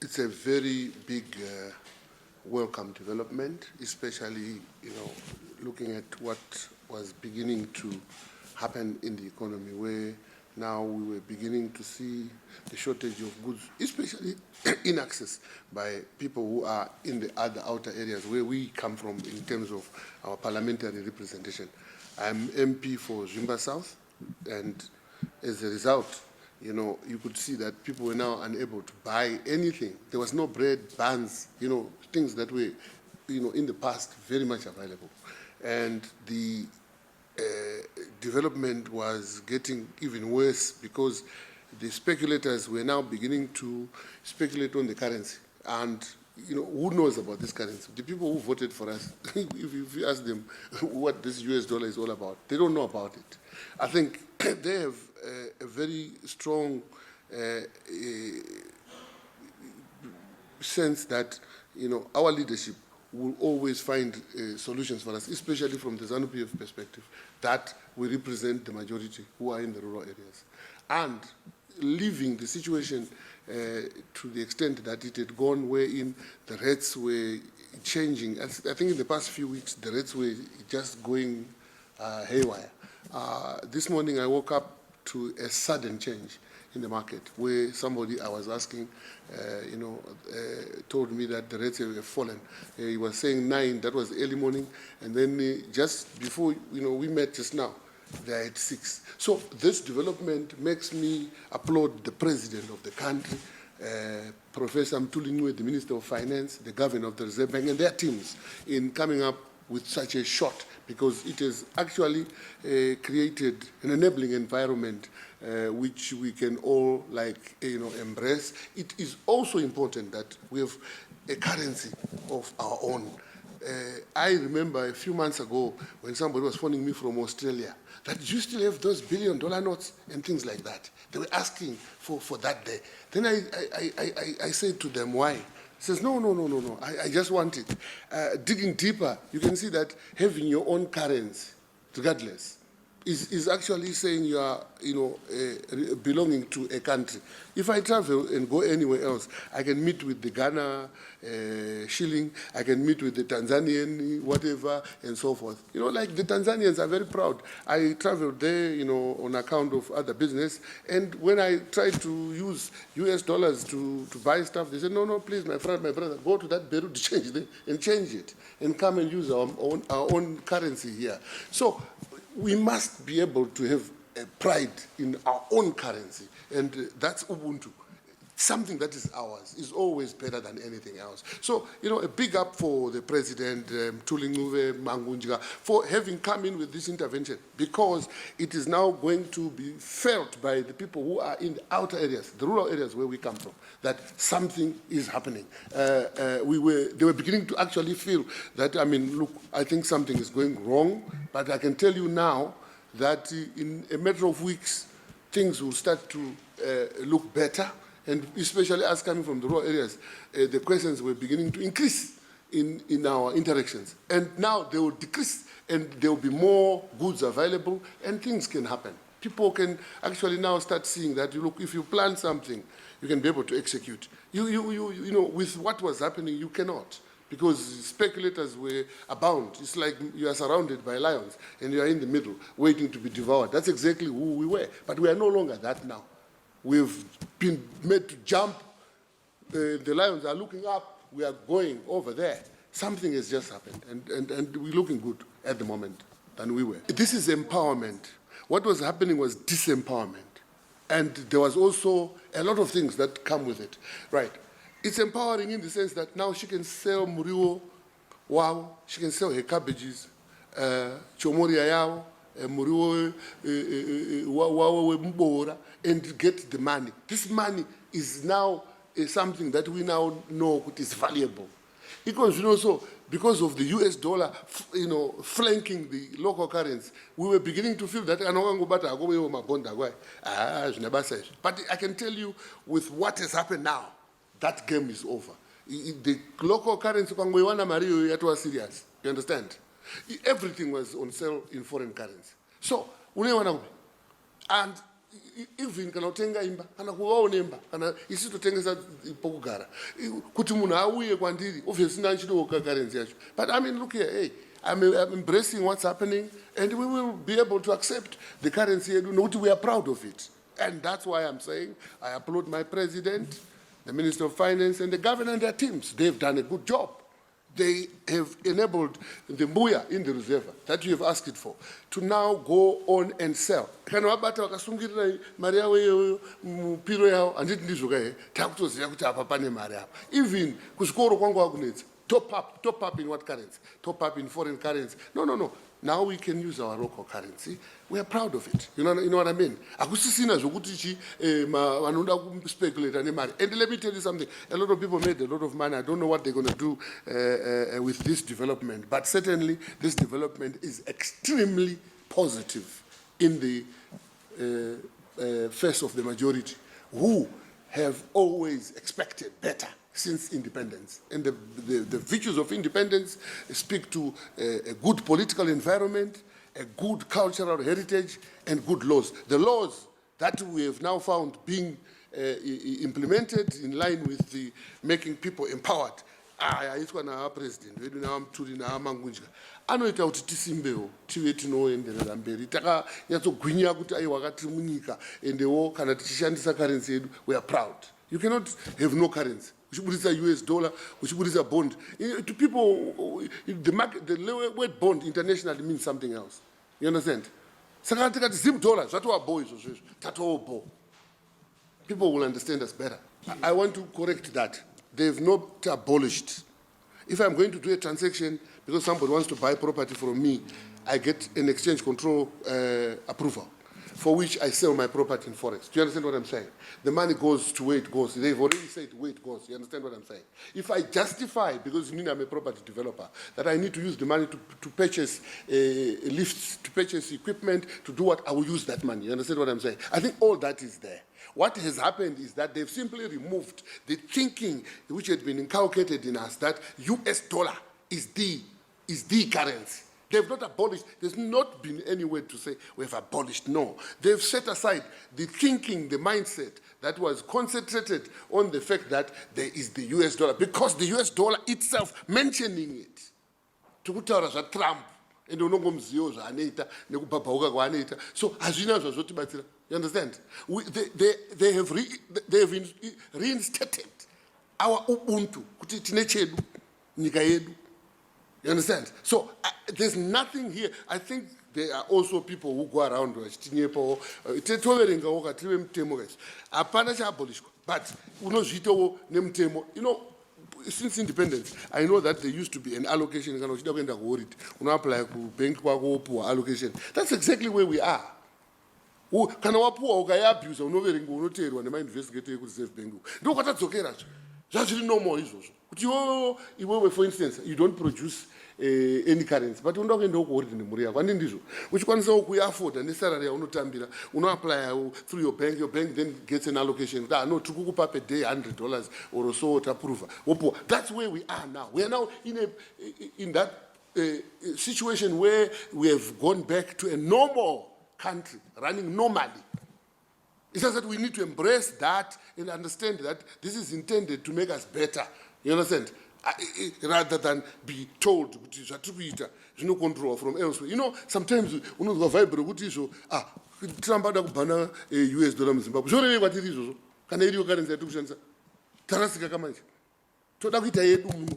It's a very big welcome development, especially, looking at what was beginning to happen in the economy, where now we were beginning to see the shortage of goods, especially in access by people who are in the other outer areas where we come from in terms of our parliamentary representation. I'm MP for Zvimba South, and as a result, you could see that people were now unable to buy anything. There was no bread, buns, things that were, in the past very much available. And the development was getting even worse because the speculators were now beginning to speculate on the currency. And, who knows about this currency? The people who voted for us, if you ask them what this US dollar is all about, they don't know about it. I think they have a very strong sense that, our leadership will always find solutions for us, especially from the ZANU-PF perspective, that we represent the majority who are in the rural areas. And leaving the situation to the extent that it had gone wherein the rates were changing. I think in the past few weeks, the rates were just going haywire. This morning I woke up to a sudden change in the market where somebody I was asking, told me that the rates have fallen. He was saying 9, that was early morning, and then just before we met just now, they're at 6. So this development makes me applaud the president of the country, Professor Mnangagwa, the Minister of Finance, the Governor of the Reserve Bank, and their teams in coming up with such a shot, because it has actually created an enabling environment which we can all embrace. It is also important that we have a currency of our own. I remember a few months ago when somebody was phoning me from Australia that you still have those billion-dollar notes and things like that. They were asking for that day. Then I said to them, why? He says, no, I just want it. Digging deeper, you can see that having your own currency, regardless, is actually saying you are, belonging to a country. If I travel and go anywhere else, I can meet with the Ghana shilling, I can meet with the Tanzanian whatever, and so forth. Like the Tanzanians are very proud. I traveled there, on account of other business, and when I tried to use US dollars to buy stuff, they said, no, please, my friend, my brother, go to that Beirut exchange and change it, and come and use our own currency here. So we must be able to have a pride in our own currency, and that's Ubuntu. Something that is ours is always better than anything else. So, a big up for the President, Mnangagwa, for having come in with this intervention, because it is now going to be felt by the people who are in the outer areas, the rural areas where we come from, that something is happening. They were beginning to actually feel that, look, I think something is going wrong, but I can tell you now that in a matter of weeks, things will start to look better. And especially us coming from the rural areas, the questions were beginning to increase in our interactions. And now they will decrease, and there will be more goods available, and things can happen. People can actually now start seeing that, look, if you plan something, you can be able to execute. With what was happening, you cannot, because speculators were abound. It's like you are surrounded by lions, and you are in the middle, waiting to be devoured. That's exactly who we were. But we are no longer that now. We've been made to jump. The lions are looking up. We are going over there. Something has just happened, and we're looking good at the moment than we were. This is empowerment. What was happening was disempowerment. And there was also a lot of things that come with it. Right. It's empowering in the sense that now she can sell muriwo, wow, she can sell her cabbages, chomoria yao, muriwo and get the money. This money is now something that we now know is valuable. Because of the US dollar, flanking the local currency, we were beginning to feel that. But I can tell you, with what has happened now, that game is over. The local currency, it was serious. You understand? Everything was on sale in foreign currency. So, and even kana utenga imba kana kuvawo nemba kana isi totengesa pokugara kuti munhu auye kwandiri obviously nanchidoka currency yacho. But I mean, look here, hey, I'm embracing what's happening, and we will be able to accept the currency yedu nokuti we are proud of it. And that's why I'm saying I applaud my president, the Minister of Finance, and the governor and their teams. They've done a good job. They have enabled the mbuya in the reserve that you have asked it for to now go on and sell. Kana wabata wakasungirira mari yawo iyoyo mupiro yawo anditi ndizvo kahe takutoziva kuti apa pane mari apa. Even kuzvikoro kwangu wakunetsa top up in what currency? Top up in foreign currency? No. Now we can use our local currency. We are proud of it. You know what I mean? Akusisina zvokuti vanoda speculate nemari. And let me tell you something. A lot of people made a lot of money. I don't know what they're going to do with this development. But certainly, this development is extremely positive in the face of the majority, who have always expected better since independence. And the virtues of independence speak to a good political environment, a good cultural heritage, and good laws. The laws that we have now found being implemented in line with the making people empowered. Aitwa na president wedu na mturi na mangunja anoita kuti tisimbewo tive tinoenderera mberi takanyatsogwinya kuti aiwa wakati munyika endewo kana tichishandisa currency yedu we are proud. You cannot have no currency. Uchiburitsa US dollar, uchiburitsa bond. To people, the word bond internationally means something else. You understand? Saka tikati zim dollar, zvatova boy izvozvo, tatova bo. People will understand us better. I want to correct that. They've not abolished. If I'm going to do a transaction because somebody wants to buy property from me, I get an exchange control approval, for which I sell my property in forex. Do you understand what I'm saying? The money goes to where it goes. They've already said where it goes. You understand what I'm saying? If I justify, because I'm a property developer, that I need to use the money to purchase lifts, to purchase equipment, to do what, I will use that money. You understand what I'm saying? I think all that is there. What has happened is that they've simply removed the thinking which had been inculcated in us that US dollar is the currency. They've not abolished. There's not been any way to say we have abolished. No. They've set aside the thinking, the mindset that was concentrated on the fact that there is the US dollar, because the US dollar itself, mentioning it, tukutaura zva Trump, ende unongomzivo zvaanoita nekubhabhauka kwaanoita. So hazvina zvazotibatsira. You understand? They have reinstated our ubuntu kuti tine chedu nyika yedu. You understand? So there's nothing here. I think there are also people who go around vachitinyepawo toverengawo kative mutemo kaisi hapana chaabolishwa, but unozviitawo nemutemo. You know, since independence, I know that there used to be an allocation. Kana uchida kuenda kuhoridi unoapply kubank kwako wopuwa allocation. That's exactly where we are. Kana wapuwa ukaiabuse unoverenga unoteerwa nemainvestigate ekureserve bank ndo kwatadzokerazvo zvazviri normal izvozvo kuti iwewe for instance you don't produce any currency but unoda kuendawo kuhoridi nemhuri yako andi ndizvo uchikwanisawo kuiafforda nesalary yaunotambira unoapply through your bank then gets an allocation kuti no tiri kukupa per day $100 or so taprova wopuwa. That's where we are now. We are now in that situation where we have gone back to a normal country running normally. It's just that we need to embrace that and understand that this is intended to make us better. You understand? Rather than be told no control from elsewhere. You know, sometimes unozwa vibe kuti izvo tirambada kubhana US dollar muZimbabwe zvorevekwa tiri izvozvo kana iriyo currency yatikushandisa tarasika kamanje toda kuita yedu muno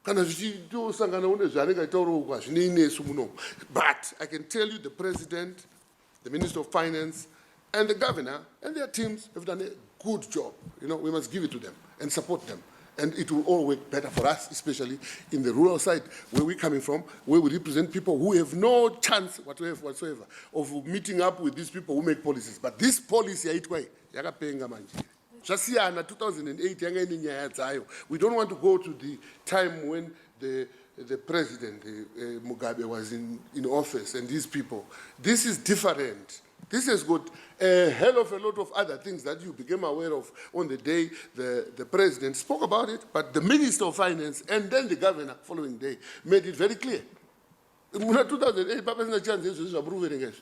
kana zvichitosangana une zvaanenge achitaurawo kwa zvinei nesu muno. But I can tell you the president, the Minister of Finance, and the governor and their teams have done a good job. You know, we must give it to them and support them. And it will all work better for us, especially in the rural side where we're coming from, where we represent people who have no chance whatsoever of meeting up with these people who make policies. But this policy, yakapenga manje. Zvasiyana 2008 yanga ine nyaya dzayo. We don't want to go to the time when the president Mugabe was in office and these people. This is different. This has got a hell of a lot of other things that you became aware of on the day the president spoke about it, but the Minister of Finance and then the governor following day made it very clear. In 2008, Papa has a chance to approve it.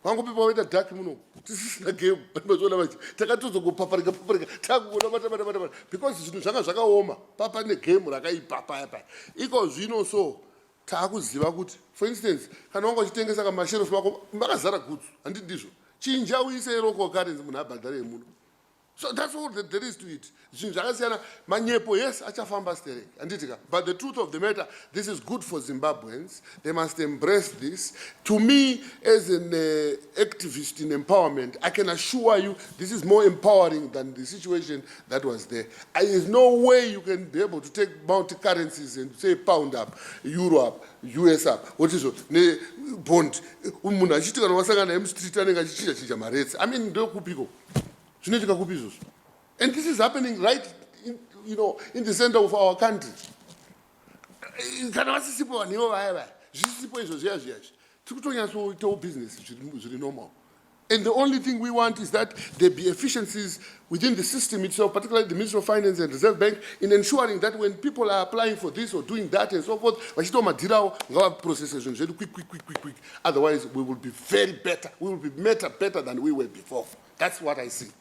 vangopepa vaita dhaki muno tisisina game mazoona vachi takatozogopaparika takuona bata because zvinhu zvanga zvakaoma papa negame rakaipa paya iko zvino so taakuziva kuti for instance kana wanga uchitengesa kamasherofu mako makazara gutsu handiti ndizvo chinja uise local currency munhu abhadhare muno. So that's all that there is to it. Manyepo, yes, achafamba sterek. But the truth of the matter, this is good for Zimbabweans. They must embrace this. To me, as an activist in empowerment, I can assure you this is more empowering than the situation that was there. There is no way you can be able to take multi-currencies and say pound up, euro up, US up. What is it? Bond. I mean, and this is happening right in the center of our country. Business is normal. And the only thing we want is that there be efficiencies within the system itself, particularly the Ministry of Finance and Reserve Bank, in ensuring that when people are applying for this or doing that and so forth, quick. Otherwise, we will be very better. We will be better than we were before. That's what I see.